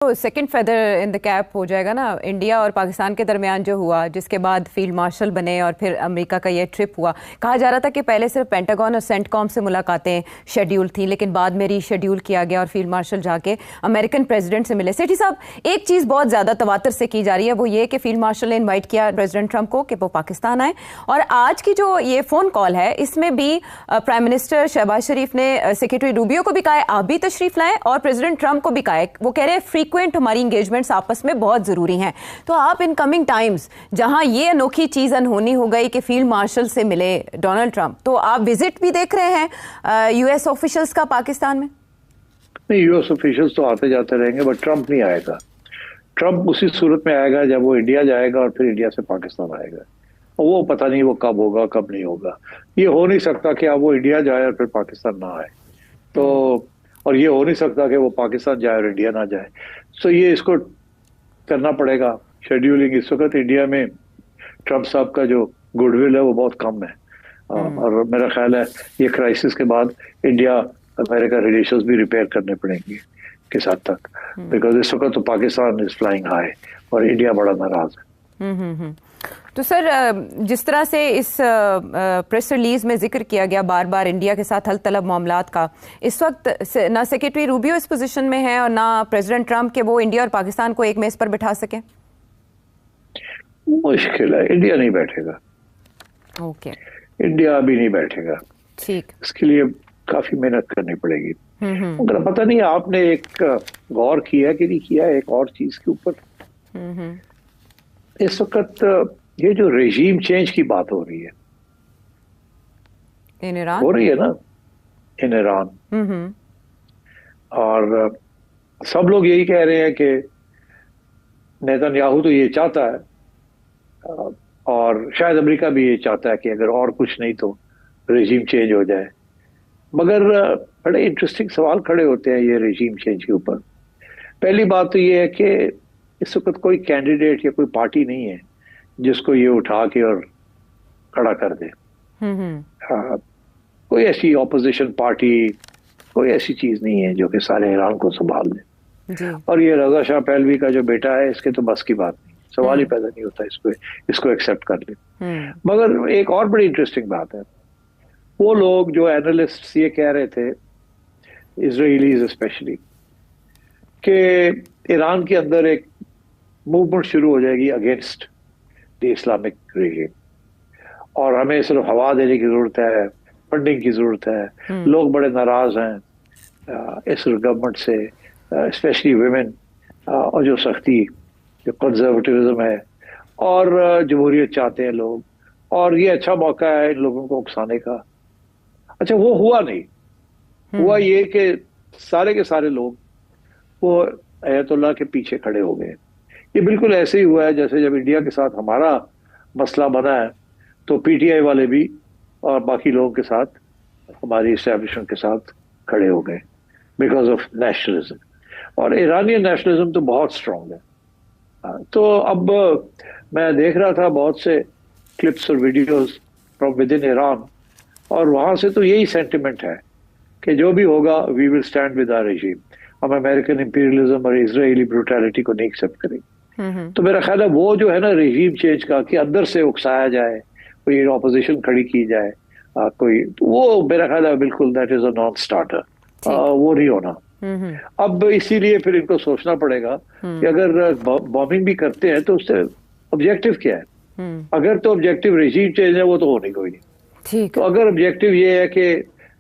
تو second feather ان دا cap ہو جائے گا نا انڈیا اور پاکستان کے درمیان جو ہوا، جس کے بعد فیلڈ مارشل بنے اور پھر امریکہ کا یہ ٹرپ ہوا. کہا جا رہا تھا کہ پہلے صرف پینٹاگون اور سینٹ کام سے ملاقاتیں شیڈیول تھیں، لیکن بعد میں ری شیڈیول کیا گیا اور فیلڈ مارشل جا کے امریکن پریزیڈنٹ سے ملے. سیٹھی صاحب، ایک چیز بہت زیادہ تواتر سے کی جا رہی ہے، وہ یہ کہ فیلڈ مارشل نے انوائٹ کیا پریزیڈنٹ ٹرمپ کو کہ وہ پاکستان آئے، اور آج کی جو یہ فون کال ہے اس میں بھی پرائم منسٹر شہباز شریف نے سیکرٹری روبیو کو بھی کہا ہے آپ بھی تشریف لائیں، اور پریزیڈنٹ ٹرمپ کو بھی کہا ہے. وہ کہہ رہے ہیں فریکوینٹ ہماری انگیجمنٹس آپس میں بہت ضروری ہیں. تو آپ ان کمنگ ٹائمز جہاں یہ انوکھی چیز انہونی ہو گئی کہ فیلڈ مارشل سے ملے ڈونلڈ ٹرمپ، تو آپ وزٹ بھی دیکھ رہے ہیں یو ایس آفیشلز کا پاکستان میں؟ نہیں، یو ایس آفیشلز تو آتے جاتے رہیں گے، بٹ ٹرمپ نہیں آئے گا. ٹرمپ اسی صورت میں آئے گا جب وہ انڈیا جائے گا اور پھر انڈیا سے پاکستان آئے گا. وہ پتہ نہیں وہ کب ہوگا کب نہیں ہوگا. یہ ہو نہیں سکتا کہ اب وہ انڈیا جائے اور پھر پاکستان نہ آئے، تو اور یہ ہو نہیں سکتا کہ وہ پاکستان جائے اور انڈیا نہ جائے. سو یہ اس کو کرنا پڑے گا شیڈیولنگ. اس وقت انڈیا میں ٹرمپ صاحب کا جو گڈ ول ہے وہ بہت کم ہے، اور میرا خیال ہے یہ کرائسس کے بعد انڈیا امریکہ ریلیشنز بھی ریپیئر کرنے پڑیں گے کس حد تک، بیکاز اس وقت تو پاکستان از فلائنگ ہائی اور انڈیا بڑا ناراض ہے. تو سر، جس طرح سے اس پریس ریلیز میں ذکر کیا گیا بار بار انڈیا کے ساتھ حل طلب معاملات کا، اس وقت نہ سیکرٹری روبیو اس پوزیشن میں ہے اور نہ پریزیڈنٹ ٹرمپ کہ وہ انڈیا اور پاکستان کو ایک میز پر بٹھا سکیں. مشکل ہے، انڈیا نہیں بیٹھے گا. اوکے، انڈیا ابھی نہیں بیٹھے گا. ٹھیک، اس کے لیے کافی محنت کرنی پڑے گی. مگر پتہ نہیں آپ نے ایک غور کیا کہ نہیں کیا ایک اور چیز کے اوپر. اس وقت یہ جو ریژیم چینج کی بات ہو رہی ہے، ہو رہی ہے نا ان ایران، اور سب لوگ یہی کہہ رہے ہیں کہ نیتن یاہو تو یہ چاہتا ہے، اور شاید امریکہ بھی یہ چاہتا ہے کہ اگر اور کچھ نہیں تو ریژیم چینج ہو جائے. مگر بڑے انٹرسٹنگ سوال کھڑے ہوتے ہیں یہ ریژیم چینج کے اوپر. پہلی بات تو یہ ہے کہ اس وقت کوئی کینڈیڈیٹ یا کوئی پارٹی نہیں ہے جس کو یہ اٹھا کے اور کھڑا کر دے. کوئی ایسی اپوزیشن پارٹی، کوئی ایسی چیز نہیں ہے جو کہ سارے ایران کو سنبھال دے. اور یہ رضا شاہ پہلوی کا جو بیٹا ہے، اس کے تو بس کی بات نہیں، سوال ہی پیدا نہیں ہوتا اس کو ایکسپٹ کر لے. مگر ایک اور بڑی انٹرسٹنگ بات ہے، وہ لوگ جو اینالسٹ یہ کہہ رہے تھے، اسرائیلیز اسپیشلی، کہ ایران کے اندر ایک موومنٹ شروع ہو جائے گی اگینسٹ دی اسلامک ریجیم، اور ہمیں صرف ہوا دینے کی ضرورت ہے، فنڈنگ کی ضرورت ہے. لوگ بڑے ناراض ہیں اس گورنمنٹ سے، اسپیشلی ویمن، اور جو سختی، جو کنزرویٹیوزم ہے، اور جمہوریت چاہتے ہیں لوگ، اور یہ اچھا موقع ہے ان لوگوں کو اکسانے کا. اچھا، وہ ہوا نہیں. ہوا یہ کہ سارے کے سارے لوگ وہ آیت اللہ کے پیچھے کھڑے ہو گئے. یہ بالکل ایسے ہی ہوا ہے جیسے جب انڈیا کے ساتھ ہمارا مسئلہ بنا ہے تو پی ٹی آئی والے بھی اور باقی لوگوں کے ساتھ ہماری اسٹیبلشمنٹ کے ساتھ کھڑے ہو گئے بیکاز آف نیشنلزم. اور ایرانی نیشنلزم تو بہت اسٹرانگ ہے. تو اب میں دیکھ رہا تھا بہت سے کلپس اور videos from with in Iran, اور وہاں سے تو یہی سینٹیمنٹ ہے کہ جو بھی ہوگا we will stand with our regime. ہم امریکن امپیریلزم اور اسرائیلی بروٹیلٹی کو نہیں ایکسپٹ کریں گے. تو میرا خیال ہے وہ جو ہے نا ریجیم چینج کا، کہ اندر سے اکسایا جائے، کوئی اپوزیشن کھڑی کی جائے، کوئی، وہ میرا خیال ہے بالکل that is a naan starter. وہ نہیں ہونا. اب اسی لیے پھر ان کو سوچنا پڑے گا کہ اگر بامبنگ بھی کرتے ہیں تو اس سے آبجیکٹو کیا ہے. اگر تو آبجیکٹو ریجیم چینج ہے وہ تو ہونی کوئی نہیں. تو اگر آبجیکٹو یہ ہے کہ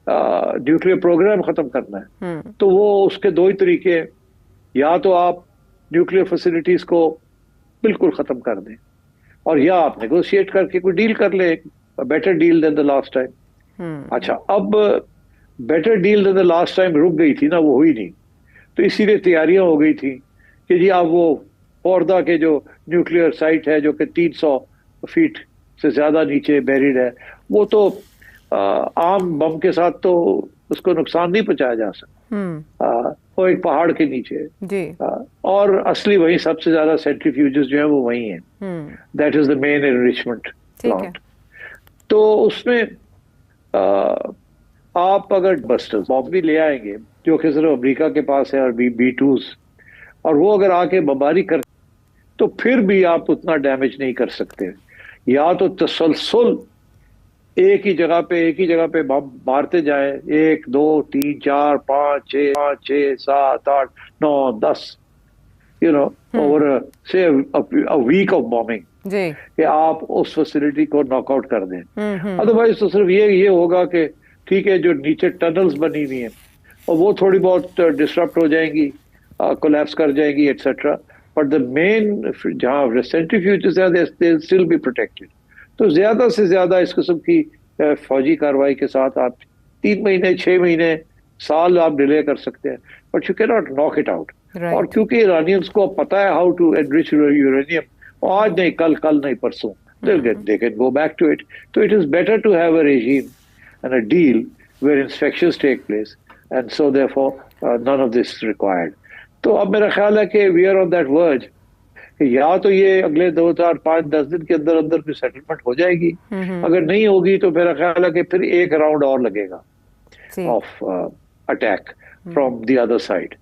نیوکلیئر پروگرام ختم کرنا ہے تو وہ اس کے دو ہی طریقے، یا تو آپ نیوکلیئر فیسلٹیز کو بالکل ختم کر دیں، اور یا آپ نیگوشیٹ کر کے کوئی ڈیل کر لیں، better deal than the last time. اچھا، اب better deal than the last time رک گئی تھی نا، وہ ہوئی نہیں. تو اسی لیے تیاریاں ہو گئی تھی کہ جی اب وہ خوردہ کے جو نیوکلیئر سائٹ ہے جو کہ 300 فیٹ سے زیادہ نیچے بیریڈ ہے، وہ تو عام بم کے ساتھ تو اس کو نقصان نہیں پہنچایا جا سکتا. وہ ایک پہاڑ کے نیچے ہے، اور اصلی وہی سب سے زیادہ سینٹریفیوجز جو ہیں وہ وہی ہیں. That is the main enrichment plant. تو اس میں آپ اگر بسٹر بام بھی لے آئیں گے جو کہ صرف امریکہ کے پاس ہے، اور B-2s، اور وہ اگر آ کے بمباری کر تو پھر بھی آپ اتنا ڈیمیج نہیں کر سکتے. یا تو تسلسل ایک ہی جگہ پہ مارتے جائیں, 1 2 3 4 5 6 7 8 9 10 over say a week of bombing, کہ آپ اس فیسلٹی کو ناک آؤٹ کر دیں. ادروائز تو صرف یہ ہوگا کہ ٹھیک ہے جو نیچے ٹنلز بنی ہوئی ہیں اور وہ تھوڑی بہت ڈسٹرپٹ ہو جائیں گی, کولیپس کر جائیں گی ایٹسٹرا, بٹ دا مین جہاں سینٹریفیوجز ہیں they will still be protected. تو زیادہ سے زیادہ اس قسم کی فوجی کاروائی کے ساتھ آپ 3 مہینے 6 مہینے سال آپ ڈیلے کر سکتے ہیں, بٹ یو کی ناٹ ناک اٹ آؤٹ. اور کیونکہ ایرانیئنس کو پتا ہے ہاؤ ٹو انرچ یورینیم, آج نہیں کل نہیں پرسوں they can go back to it. So it is better to have a regime and a deal where inspections take place, and so therefore none of this is required. تو اب میرا خیال ہے کہ we are on that verge کہ یا تو یہ اگلے 2 4 5 10 دن کے اندر کوئی سیٹلمنٹ ہو جائے گی, اگر نہیں ہوگی تو میرا خیال ہے کہ پھر ایک راؤنڈ اور لگے گا of attack from the other side,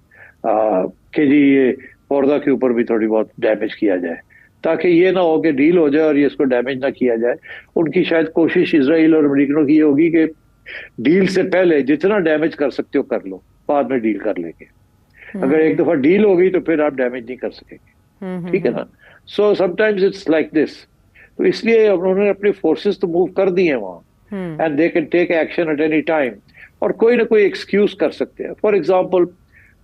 کہ جی یہ پوردہ کے اوپر بھی تھوڑی بہت ڈیمیج کیا جائے, تاکہ یہ نہ ہو کہ ڈیل ہو جائے اور یہ اس کو ڈیمیج نہ کیا جائے. ان کی شاید کوشش اسرائیل اور امریکنوں کی یہ ہوگی کہ ڈیل سے پہلے جتنا ڈیمیج کر سکتے ہو کر لو, بعد میں ڈیل کر لیں گے. اگر ایک دفعہ ڈیل ہو گئی تو پھر آپ ڈیمیج نہیں کر سکیں گے, ٹھیک ہے نا. So sometimes it's like this. تو اس لیے انہوں نے اپنی فورسز تو موو کر دی ہیں وہاں, and they can take action at any time, اور کوئی نہ کوئی ایکسکیوز کر سکتے ہیں. فار ایگزامپل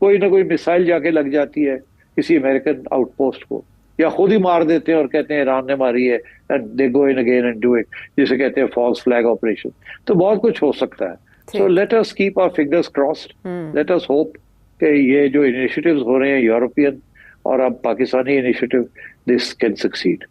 کوئی نہ کوئی میسائل جا کے لگ جاتی ہے کسی امریکن آؤٹ پوسٹ کو, یا خود ہی مار دیتے ہیں اور کہتے ہیں ایران نے ماری ہے, and they go in again and do it, جسے کہتے ہیں فالس فلیگ آپریشن. تو بہت کچھ ہو سکتا ہے. So let us keep our fingers crossed, let us hope کہ یہ جو انیشیٹیوز ہو رہے ہیں یورپین اور اب Pakistani initiative, this can succeed.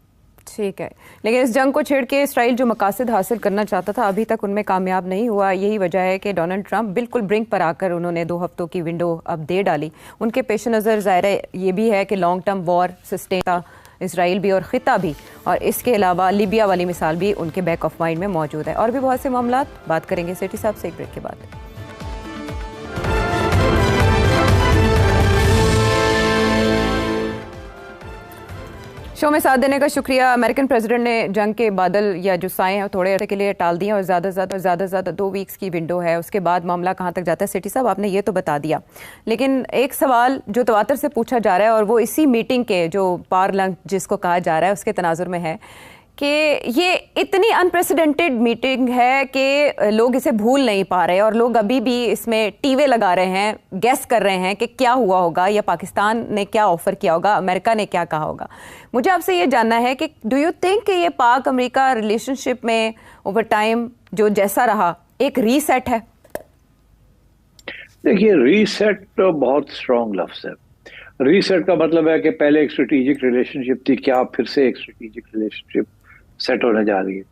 ٹھیک ہے, لیکن اس جنگ کو چھیڑ کے اسرائیل جو مقاصد حاصل کرنا چاہتا تھا ابھی تک ان میں کامیاب نہیں ہوا. یہی وجہ ہے کہ ڈونلڈ ٹرمپ بالکل برنک پر آ کر انہوں نے 2 ہفتوں کی ونڈو اب دے ڈالی. ان کے پیش نظر ظاہر ہے یہ بھی ہے کہ لانگ ٹرم وار سسٹین تھا اسرائیل بھی اور خطہ بھی, اور اس کے علاوہ لیبیا والی مثال بھی ان کے بیک آف مائنڈ میں موجود ہے. اور بھی بہت سے معاملات بات کریں گے سیٹھی صاحب سے ایک بریک کے بعد. شو میں ساتھ دینے کا شکریہ. امریکن پریزیڈنٹ نے جنگ کے بادل یا جو سائے ہیں تھوڑے عرصے کے لیے ٹال دیے, اور زیادہ سے زیادہ 2 ویکس کی ونڈو ہے. اس کے بعد معاملہ کہاں تک جاتا ہے سیٹھی صاحب آپ نے یہ تو بتا دیا, لیکن ایک سوال جو تواتر سے پوچھا جا رہا ہے, اور وہ اسی میٹنگ کے جو پار لنچ جس کو کہا جا رہا ہے اس کے تناظر میں ہے, کہ یہ اتنی انپریسیڈنٹڈ میٹنگ ہے کہ لوگ اسے بھول نہیں پا رہے, اور لوگ ابھی بھی اس میں ٹیوے لگا رہے ہیں, گیس کر رہے ہیں کہ کیا ہوا ہوگا, یا پاکستان نے کیا آفر کیا ہوگا, امریکہ نے کیا کہا ہوگا. مجھے آپ سے یہ جاننا ہے کہ ڈو یو تھنک کہ یہ پاک امریکہ ریلیشن شپ میں اوور ٹائم جو جیسا رہا ایک ری سیٹ ہے؟ دیکھیے ری سیٹ تو بہت اسٹرانگ لفظ ہے. ری سیٹ کا مطلب ہے کہ پہلے ایک اسٹریٹجک ریلیشن شپ تھی, کیا پھر سے ایک اسٹریٹجک ریلیشن شپ سیٹ ہونے جا رہی ہے.